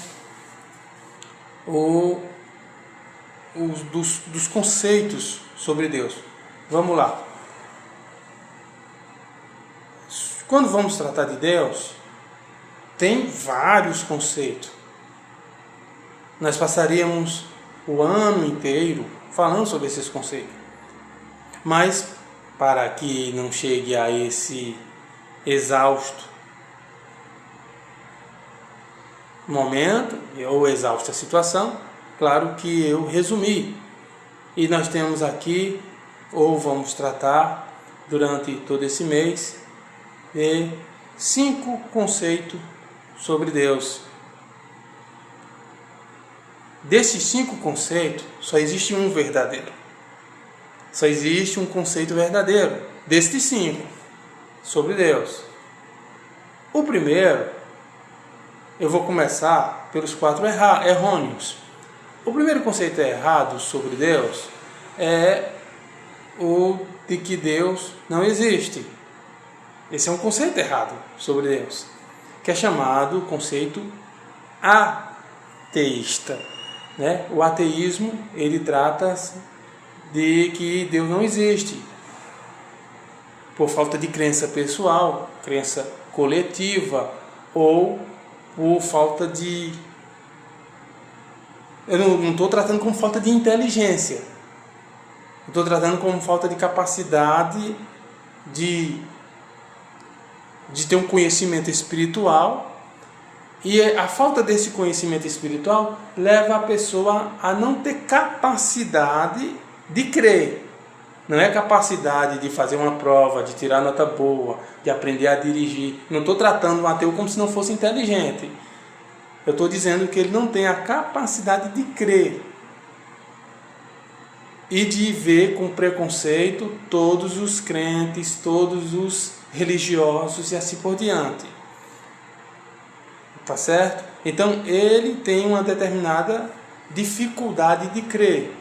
dos conceitos sobre Deus. Vamos lá. Quando vamos tratar de Deus, tem vários conceitos. Nós passaríamos o ano inteiro falando sobre esses conceitos. Mas, para que não chegue a esse exausto momento, ou exausta situação, claro que eu resumi. E nós temos aqui, ou vamos tratar durante todo esse mês, de 5 conceitos sobre Deus. Desses 5 conceitos, só existe um verdadeiro. Só existe um conceito verdadeiro, destes 5, sobre Deus. O primeiro, eu vou começar pelos 4 errôneos. O primeiro conceito errado sobre Deus é o de que Deus não existe. Esse é um conceito errado sobre Deus, que é chamado conceito ateísta. Né? O ateísmo, ele trata de que Deus não existe, por falta de crença pessoal, crença coletiva, ou por falta de... Eu não estou tratando como falta de inteligência, estou tratando como falta de capacidade de ter um conhecimento espiritual, e a falta desse conhecimento espiritual leva a pessoa a não ter capacidade de crer. Não é capacidade de fazer uma prova, de tirar nota boa, de aprender a dirigir. Não estou tratando o ateu como se não fosse inteligente. Eu estou dizendo que ele não tem a capacidade de crer e de ver com preconceito todos os crentes, todos os religiosos e assim por diante. Tá certo? Então ele tem uma determinada dificuldade de crer,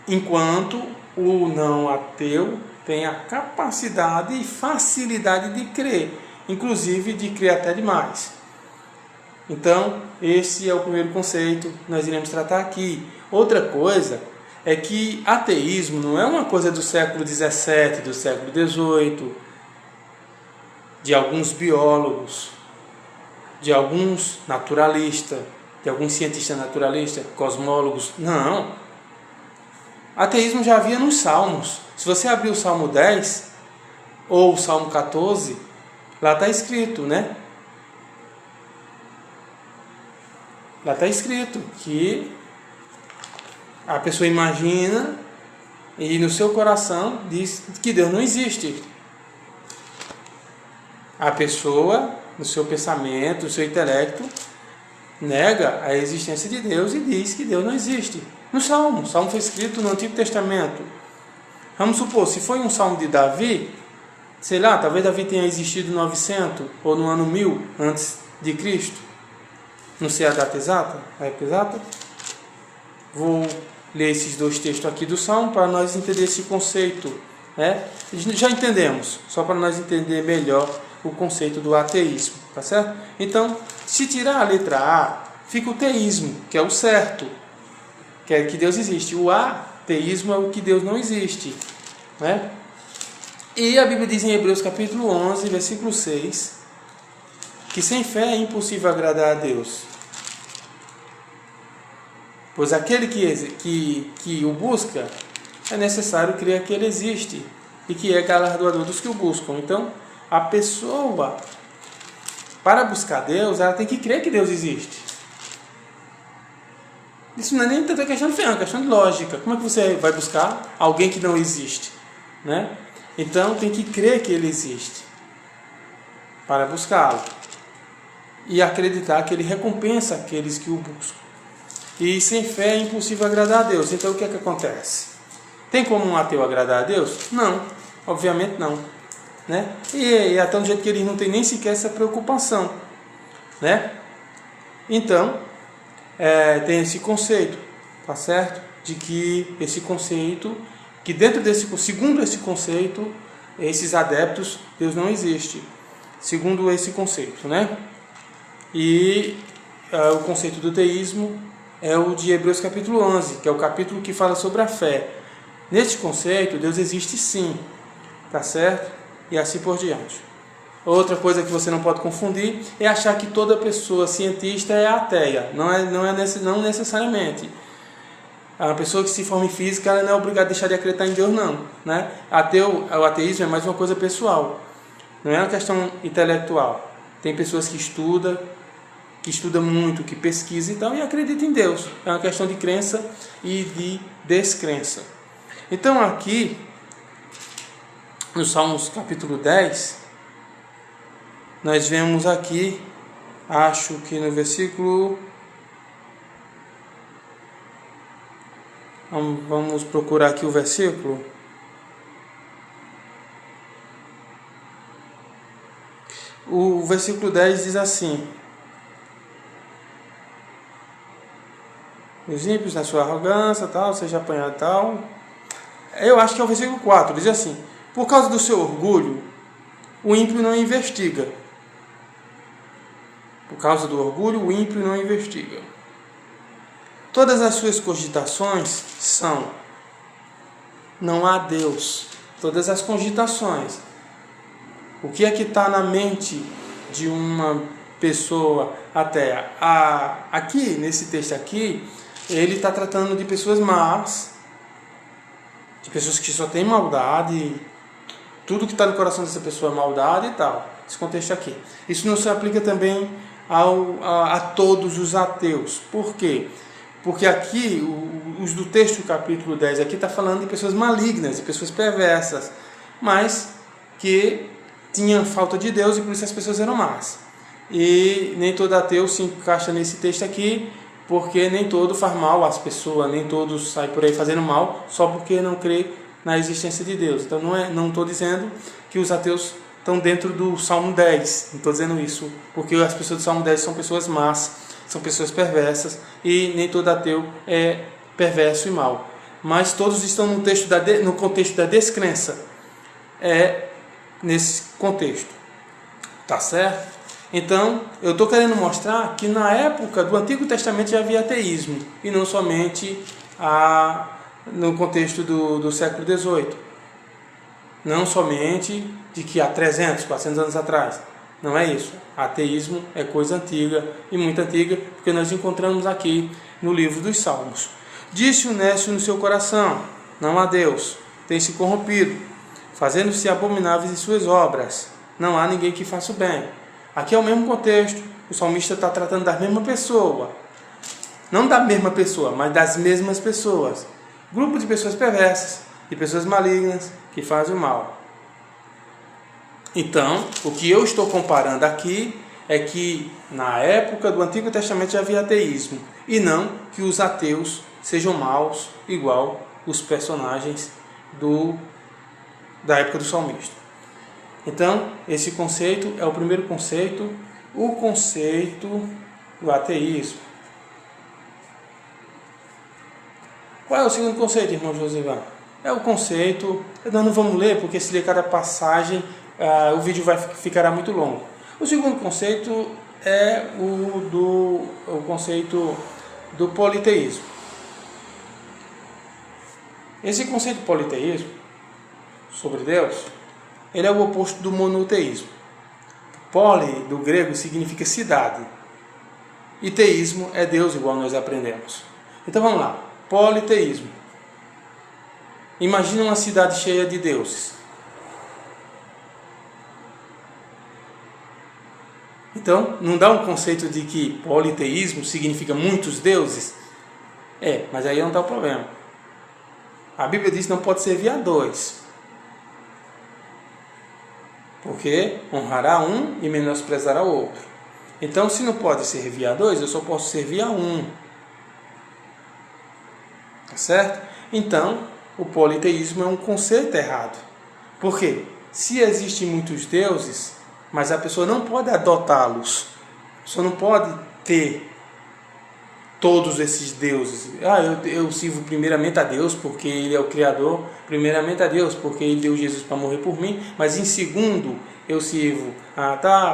enquanto o não ateu tem a capacidade e facilidade de crer, inclusive de crer até demais. Então, esse é o primeiro conceito que nós iremos tratar aqui. Outra coisa é que ateísmo não é uma coisa do século XVII, do século XVIII, de alguns biólogos, de alguns naturalistas, de alguns cientistas naturalistas, cosmólogos. Não. Ateísmo já havia nos Salmos. Se você abrir o Salmo 10 ou o Salmo 14, Lá está escrito, né? Lá está escrito que a pessoa imagina e no seu coração diz que Deus não existe. A pessoa, no seu pensamento, no seu intelecto, nega a existência de Deus e diz que Deus não existe. No Salmo, o Salmo foi escrito no Antigo Testamento. Vamos supor, se foi um Salmo de Davi, sei lá, talvez Davi tenha existido no 900 ou no ano 1000 antes de Cristo. Não sei a data exata, a época exata. Vou ler esses dois textos aqui do Salmo para nós entender esse conceito. Né? Já entendemos, só para nós entender melhor o conceito do ateísmo, tá certo? Então, se tirar a letra A, fica o teísmo, que é o certo, que é que Deus existe. O ateísmo é o que Deus não existe, né? E a Bíblia diz em Hebreus capítulo 11, versículo 6, que sem fé é impossível agradar a Deus. Pois aquele que o busca, é necessário crer que ele existe e que é galardoador dos que o buscam. Então, a pessoa, para buscar Deus, ela tem que crer que Deus existe. Isso não é nem tanta questão de fé, é uma questão de lógica. Como é que você vai buscar alguém que não existe? Né? Então, tem que crer que ele existe para buscá-lo. E acreditar que ele recompensa aqueles que o buscam. E sem fé é impossível agradar a Deus. Então, o que é que acontece? Tem como um ateu agradar a Deus? Não, obviamente não. Né? E até do jeito que eles não têm nem sequer essa preocupação. Né? Então, tem esse conceito, tá certo? De que esse conceito, que dentro segundo esse conceito, esses adeptos, Deus não existe. Segundo esse conceito, né? E o conceito do teísmo é o de Hebreus capítulo 11, que é o capítulo que fala sobre a fé. Neste conceito, Deus existe sim, tá certo? E assim por diante. Outra coisa que você não pode confundir é achar que toda pessoa cientista é ateia. Não necessariamente. A pessoa que se forma em física, ela não é obrigada a deixar de acreditar em Deus, não. Né? O ateísmo é mais uma coisa pessoal. Não é uma questão intelectual. Tem pessoas que estudam muito, que pesquisam e tal, e acreditam em Deus. É uma questão de crença e de descrença. Então aqui, no Salmos capítulo 10, nós vemos aqui, acho que no versículo... Vamos procurar aqui o versículo. O versículo 10 diz assim: os ímpios na sua arrogância, tal, seja apanhado, tal. Eu acho que é o versículo 4, diz assim: por causa do seu orgulho, o ímpio não investiga. Por causa do orgulho, o ímpio não investiga. Todas as suas cogitações são: não há Deus. Todas as cogitações. O que é que está na mente de uma pessoa ateia? Aqui, nesse texto aqui, ele está tratando de pessoas más, de pessoas que só têm maldade, tudo que está no coração dessa pessoa é maldade e tal. Esse contexto aqui. Isso não se aplica também a todos os ateus. Por quê? Porque aqui, os do texto capítulo 10 aqui está falando de pessoas malignas, de pessoas perversas, mas que tinham falta de Deus e por isso as pessoas eram más. E nem todo ateu se encaixa nesse texto aqui, porque nem todo faz mal às pessoas, nem todos saem por aí fazendo mal só porque não crê na existência de Deus. Então não estou dizendo que os ateus estão dentro do Salmo 10, não estou dizendo isso, porque as pessoas do Salmo 10 são pessoas más, são pessoas perversas, e nem todo ateu é perverso e mau. Mas todos estão no contexto da descrença, nesse contexto. Tá certo? Então, eu estou querendo mostrar que na época do Antigo Testamento já havia ateísmo, e não somente no contexto do século XVIII. Não somente de que há 300, 400 anos atrás. Não é isso. Ateísmo é coisa antiga, e muito antiga, porque nós encontramos aqui no livro dos Salmos. Disse o nécio no seu coração: não há Deus, tem se corrompido, fazendo-se abomináveis em suas obras. não há ninguém que faça o bem. Aqui é o mesmo contexto, o salmista está tratando da mesma pessoa. Não da mesma pessoa, mas das mesmas pessoas. Grupo de pessoas perversas, de pessoas malignas, que fazem o mal. Então, o que eu estou comparando aqui é que na época do Antigo Testamento já havia ateísmo, e não que os ateus sejam maus igual os personagens da época do salmista. Então, esse conceito é o primeiro conceito, o conceito do ateísmo. Qual é o segundo conceito, irmão Josivan? É o conceito, nós não vamos ler, porque se ler cada passagem, o vídeo ficará muito longo. O segundo conceito é o conceito do politeísmo. Esse conceito de politeísmo, sobre Deus, ele é o oposto do monoteísmo. Poli, do grego, significa cidade. E teísmo é Deus, igual nós aprendemos. Então vamos lá. Politeísmo. Imagina uma cidade cheia de deuses. Então, não dá um conceito de que politeísmo significa muitos deuses? Mas aí não está o problema. A Bíblia diz que não pode servir a dois. Porque honrará um e menosprezará o outro. Então, se não pode servir a dois, eu só posso servir a um. Tá certo? Então, o politeísmo é um conceito errado. Por quê? Se existem muitos deuses, mas a pessoa não pode adotá-los. A pessoa não pode ter todos esses deuses. Eu sirvo primeiramente a Deus porque Ele é o Criador. Primeiramente a Deus porque Ele deu Jesus para morrer por mim. Mas em segundo, eu sirvo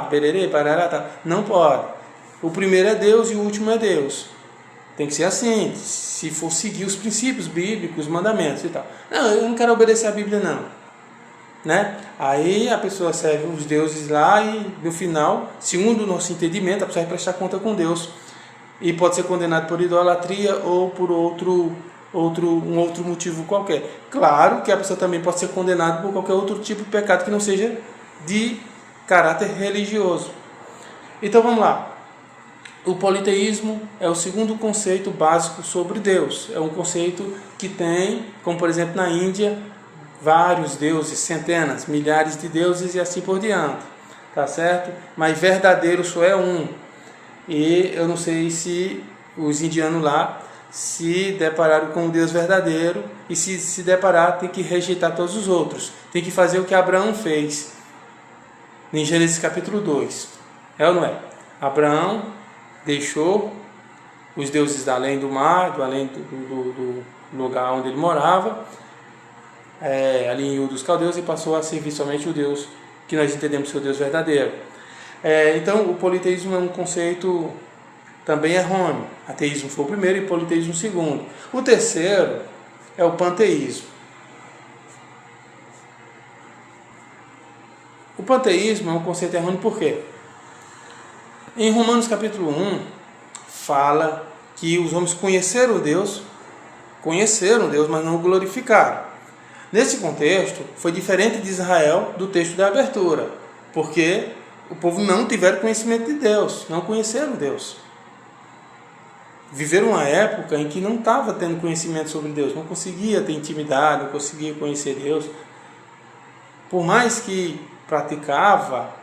bererê, parará, tá. Não pode. O primeiro é Deus e o último é Deus. Tem que ser assim, se for seguir os princípios bíblicos, os mandamentos e tal. Não, eu não quero obedecer a Bíblia, não. Né? Aí a pessoa serve os deuses lá e no final, segundo o nosso entendimento, a pessoa vai prestar conta com Deus. E pode ser condenado por idolatria ou por um outro motivo qualquer. Claro que a pessoa também pode ser condenada por qualquer outro tipo de pecado que não seja de caráter religioso. Então vamos lá. O politeísmo é o segundo conceito básico sobre Deus. É um conceito que tem, como por exemplo na Índia, vários deuses, centenas, milhares de deuses e assim por diante. Tá certo? Mas verdadeiro só é um. E eu não sei se os indianos lá se depararam com um Deus verdadeiro, e se deparar tem que rejeitar todos os outros. Tem que fazer o que Abraão fez em Gênesis capítulo 2. É ou não é? Abraão deixou os deuses da além do mar, do além do lugar onde ele morava, ali em Ur dos Caldeus, e passou a servir somente o Deus que nós entendemos ser o Deus verdadeiro. Então, o politeísmo é um conceito também errôneo. Ateísmo foi o primeiro e politeísmo o segundo. O terceiro é o panteísmo. O panteísmo é um conceito errôneo por quê? Em Romanos capítulo 1, fala que os homens conheceram Deus, mas não o glorificaram. Nesse contexto, foi diferente de Israel do texto da abertura, porque o povo não tiveram conhecimento de Deus, não conheceram Deus. Viveram uma época em que não estava tendo conhecimento sobre Deus, não conseguia ter intimidade, não conseguia conhecer Deus. Por mais que praticava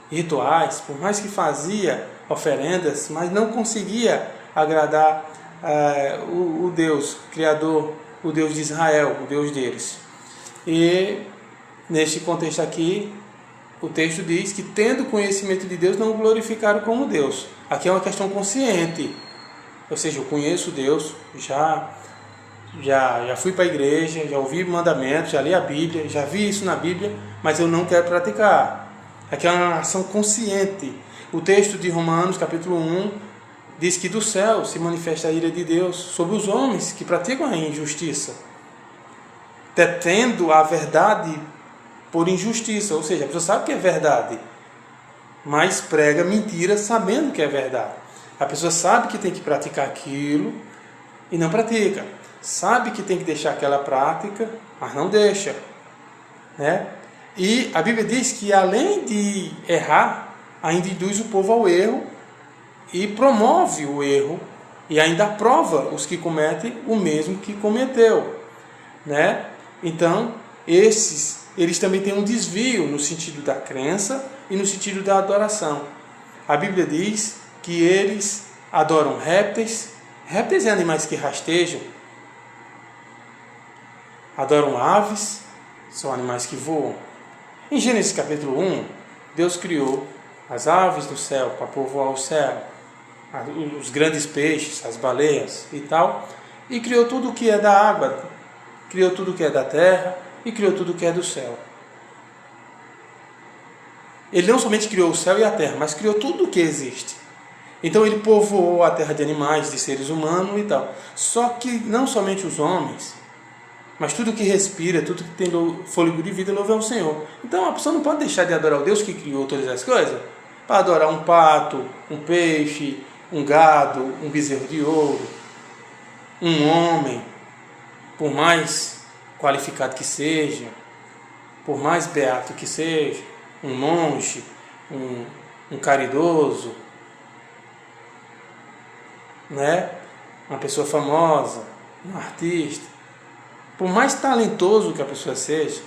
rituais, por mais que fazia oferendas, mas não conseguia agradar o Deus Criador, o Deus de Israel, o Deus deles. E neste contexto aqui, o texto diz que tendo conhecimento de Deus, não o glorificaram como Deus. Aqui é uma questão consciente, ou seja, eu conheço Deus, já fui para a igreja, já ouvi mandamentos, já li a Bíblia, já vi isso na Bíblia, mas eu não quero praticar. Aqui é uma ação consciente. O texto de Romanos, capítulo 1, diz que do céu se manifesta a ira de Deus sobre os homens que praticam a injustiça, detendo a verdade por injustiça. Ou seja, a pessoa sabe que é verdade, mas prega mentira sabendo que é verdade. A pessoa sabe que tem que praticar aquilo e não pratica. Sabe que tem que deixar aquela prática, mas não deixa. Né? E a Bíblia diz que além de errar, ainda induz o povo ao erro e promove o erro e ainda aprova os que cometem o mesmo que cometeu, né? Então, eles também têm um desvio no sentido da crença e no sentido da adoração. A Bíblia diz que eles adoram répteis. Répteis é animais que rastejam. Adoram aves, são animais que voam. Em Gênesis capítulo 1, Deus criou as aves do céu para povoar o céu, os grandes peixes, as baleias e tal, e criou tudo o que é da água, criou tudo o que é da terra e criou tudo o que é do céu. Ele não somente criou o céu e a terra, mas criou tudo o que existe. Então ele povoou a terra de animais, de seres humanos e tal. Só que não somente os homens, mas tudo que respira, tudo que tem fôlego de vida, louva ao Senhor. Então a pessoa não pode deixar de adorar o Deus que criou todas as coisas para adorar um pato, um peixe, um gado, um bezerro de ouro, um homem, por mais qualificado que seja, por mais beato que seja, um monge, um caridoso, né? Uma pessoa famosa, um artista. Por mais talentoso que a pessoa seja,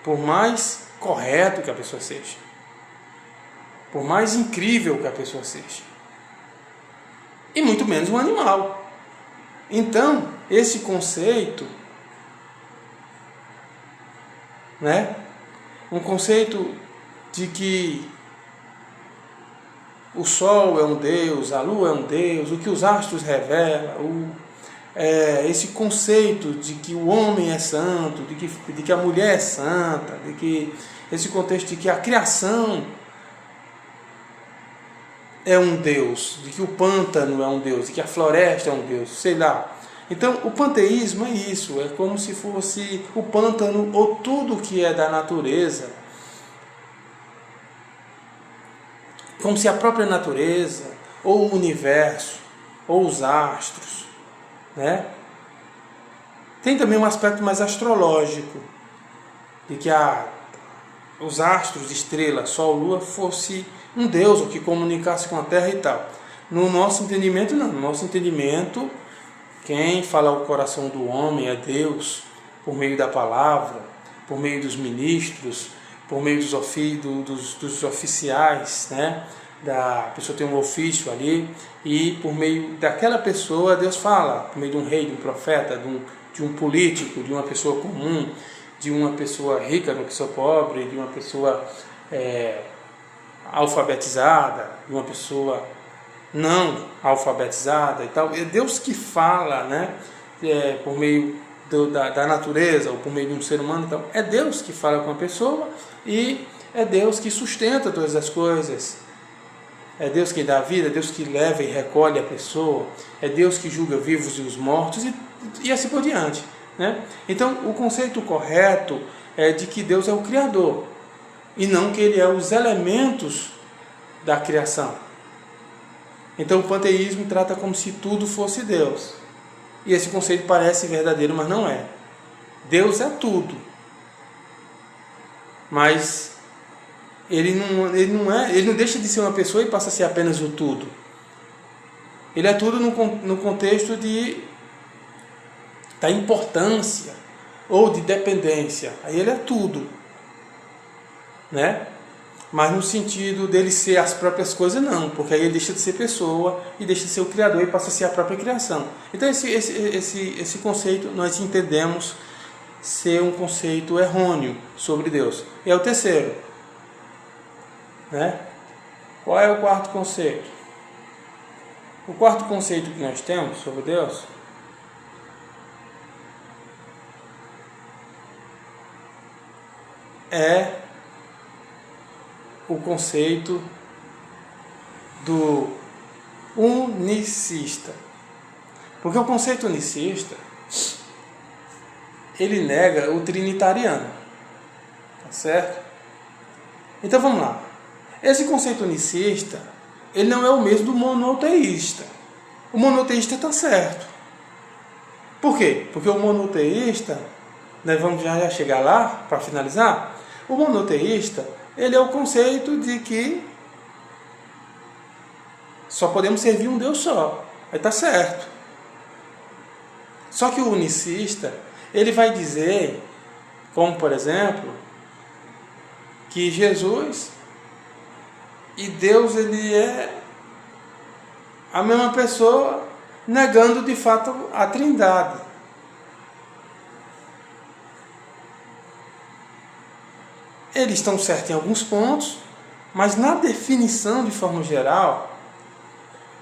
por mais correto que a pessoa seja, por mais incrível que a pessoa seja, e muito menos um animal. Então, esse conceito, né? Um conceito de que o sol é um Deus, a lua é um Deus, o que os astros revelam, esse conceito de que o homem é santo, de que a mulher é santa, de que esse contexto de que a criação é um Deus, de que o pântano é um Deus, de que a floresta é um Deus, sei lá. Então, o panteísmo é isso, é como se fosse o pântano ou tudo que é da natureza, como se a própria natureza, ou o universo, ou os astros, né? Tem também um aspecto mais astrológico, de que os astros, estrelas, Sol, Lua, fosse um Deus, ou que comunicasse com a Terra e tal. No nosso entendimento, não. No nosso entendimento, quem fala o coração do homem é Deus, por meio da palavra, por meio dos ministros, por meio dos oficiais, né? A pessoa tem um ofício ali, e por meio daquela pessoa Deus fala, por meio de um rei, de um profeta, de um político, de uma pessoa comum, de uma pessoa rica, de uma pessoa pobre, de uma pessoa alfabetizada, de uma pessoa não alfabetizada e tal. É Deus que fala, né? Por meio da natureza, ou por meio de um ser humano e tal. É Deus que fala com a pessoa e é Deus que sustenta todas as coisas. É Deus que dá a vida, é Deus que leva e recolhe a pessoa, é Deus que julga vivos e os mortos e assim por diante, né? Então, o conceito correto é de que Deus é o Criador e não que Ele é os elementos da criação. Então, o panteísmo trata como se tudo fosse Deus. E esse conceito parece verdadeiro, mas não é. Deus é tudo. Mas ele não deixa de ser uma pessoa e passa a ser apenas o tudo. Ele é tudo no contexto da importância ou de dependência. Aí ele é tudo, né? Mas no sentido dele ser as próprias coisas, não, porque aí ele deixa de ser pessoa e deixa de ser o Criador e passa a ser a própria criação. Então esse conceito nós entendemos ser um conceito errôneo sobre Deus. E é o terceiro, né? Qual é o quarto conceito? O quarto conceito que nós temos sobre Deus é o conceito do unicista. Porque o conceito unicista, ele nega o trinitariano. Tá certo? Então vamos lá. Esse conceito unicista, ele não é o mesmo do monoteísta. O monoteísta está certo. Por quê? Porque o monoteísta, nós vamos já chegar lá, para finalizar, O monoteísta, ele é o conceito de que só podemos servir um Deus só. Aí está certo. Só que o unicista, ele vai dizer, como por exemplo, que Jesus e Deus, ele é a mesma pessoa, negando de fato a Trindade. Eles estão certos em alguns pontos, mas na definição de forma geral,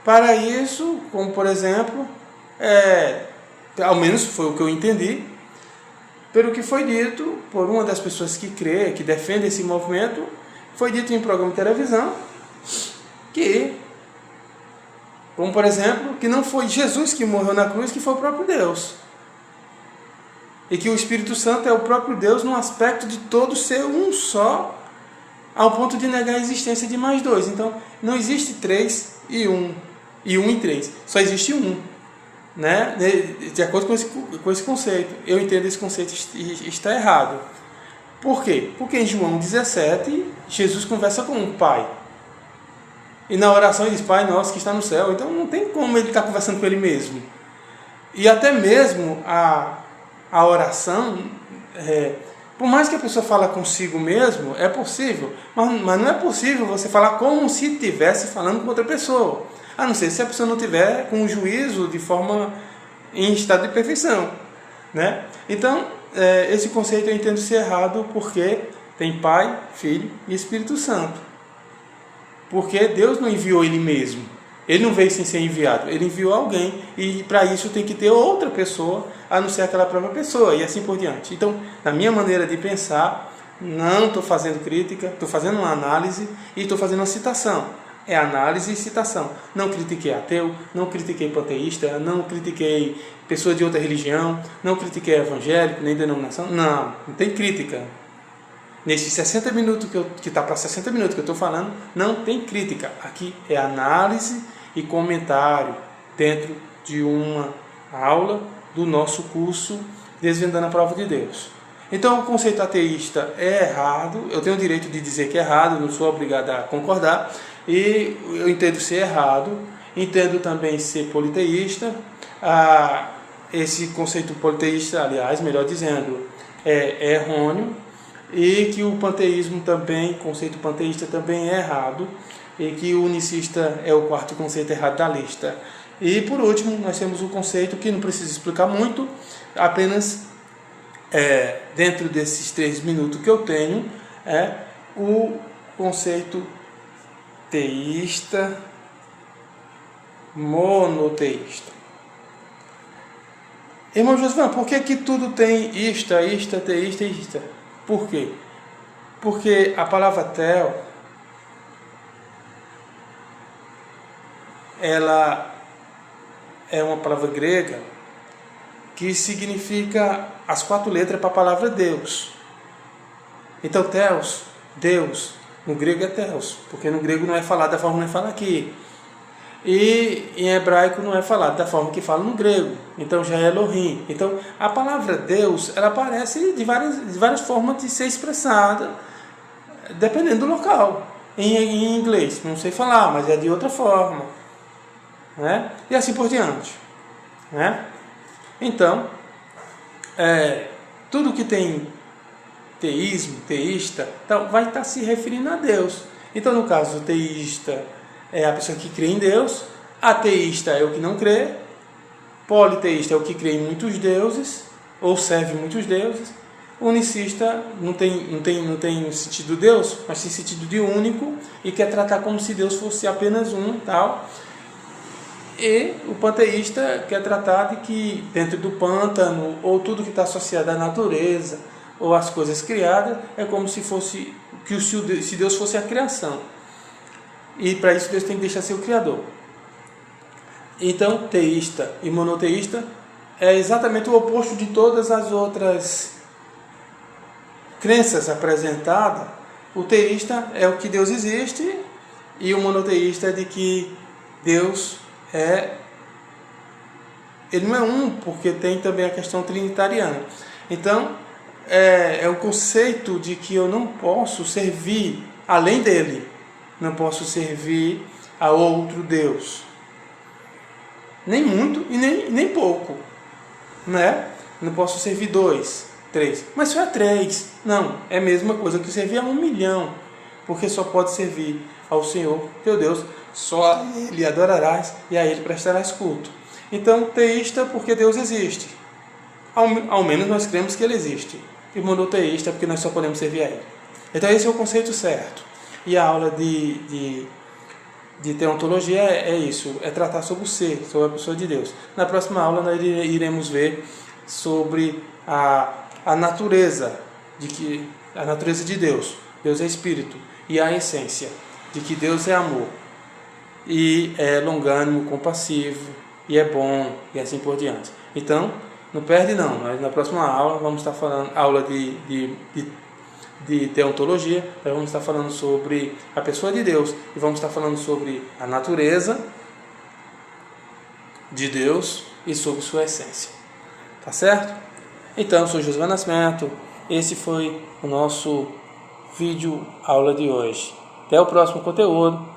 para isso, como por exemplo, ao menos foi o que eu entendi, pelo que foi dito por uma das pessoas que crê, que defende esse movimento, foi dito em um programa de televisão, que, como por exemplo, que não foi Jesus que morreu na cruz, que foi o próprio Deus. E que o Espírito Santo é o próprio Deus no aspecto de todo ser um só, ao ponto de negar a existência de mais dois. Então, não existe 3 e 1, e 1 e 3. Só existe um. Né? De acordo com esse conceito. Eu entendo esse conceito está errado. Por quê? Porque em João 17, Jesus conversa com o Pai. E na oração ele diz, Pai nosso que está no céu. Então não tem como ele estar conversando com ele mesmo. E até mesmo a oração, por mais que a pessoa fale consigo mesmo, é possível. Mas não é possível você falar como se estivesse falando com outra pessoa. A não ser se a pessoa não estiver com o juízo de forma em estado de perfeição. Né? Então, esse conceito eu entendo ser errado porque tem Pai, Filho e Espírito Santo. Porque Deus não enviou Ele mesmo. Ele não veio sem ser enviado. Ele enviou alguém e para isso tem que ter outra pessoa, a não ser aquela própria pessoa e assim por diante. Então, na minha maneira de pensar, não estou fazendo crítica, estou fazendo uma análise e estou fazendo uma citação. É análise e citação. Não critiquei ateu, não critiquei panteísta, não critiquei pessoa de outra religião, não critiquei evangélico, nem denominação. Não tem crítica. Nesses 60 minutos que está para 60 minutos que eu estou falando, não tem crítica. Aqui é análise e comentário dentro de uma aula do nosso curso Desvendando a Prova de Deus. Então o conceito ateísta é errado, eu tenho o direito de dizer que é errado, não sou obrigado a concordar, e eu entendo ser errado, entendo também ser politeísta. Esse conceito politeísta, aliás, melhor dizendo, é errôneo, e que o panteísmo também, o conceito panteísta também é errado, e que o unicista é o quarto conceito errado da lista. E por último, nós temos o conceito que não precisa explicar muito, apenas dentro desses 3 minutos que eu tenho, o conceito teísta, monoteísta. Irmão Josvan, por que tudo tem ista, teísta, ista? Por quê? Porque a palavra tel, ela é uma palavra grega que significa as 4 letras para a palavra Deus. Então, Theos, Deus, no grego é Theos, porque no grego não é falado da forma que não é falado aqui. E em hebraico não é falado da forma que fala no grego. Então já é Elohim. Então a palavra Deus, ela aparece de várias formas de ser expressada, dependendo do local. Em inglês, não sei falar, mas é de outra forma. Né? E assim por diante. Né? Então, tudo que tem teísmo, teísta, então, vai estar se referindo a Deus. Então, no caso, o teísta é a pessoa que crê em Deus, ateísta é o que não crê, politeísta é o que crê em muitos deuses, ou serve muitos deuses, unicista não tem sentido de Deus, mas tem sentido de único, e quer tratar como se Deus fosse apenas um, tal. E o panteísta quer tratar de que dentro do pântano, ou tudo que está associado à natureza, ou às coisas criadas, é como se fosse, se Deus fosse a criação. E para isso Deus tem que deixar ser o Criador. Então, teísta e monoteísta é exatamente o oposto de todas as outras crenças apresentadas. O teísta é o que Deus existe, e o monoteísta é de que Deus ele não é um, porque tem também a questão trinitariana. Então, é o conceito de que eu não posso servir além dele, não posso servir a outro Deus, nem muito e nem pouco, né? Não posso servir 2, 3, mas só é 3, não, é a mesma coisa que servir a 1 milhão, porque só pode servir ao Senhor teu Deus, só a Ele adorarás e a Ele prestarás culto. Então, teísta porque Deus existe, ao menos nós cremos que Ele existe, e monoteísta porque nós só podemos servir a Ele. Então esse é o conceito certo. E a aula de teontologia é isso, é tratar sobre o ser, sobre a pessoa de Deus. Na próxima aula nós iremos ver sobre a natureza de Deus. Deus é Espírito, e a essência de que Deus é amor, e é longânimo, compassivo, e é bom, e assim por diante. Então, não perde não, mas na próxima aula vamos estar falando, aula de teontologia, nós vamos estar falando sobre a pessoa de Deus, e vamos estar falando sobre a natureza de Deus e sobre sua essência. Tá certo? Então, eu sou Josué Nascimento, esse foi o nosso vídeo aula de hoje. Até o próximo conteúdo.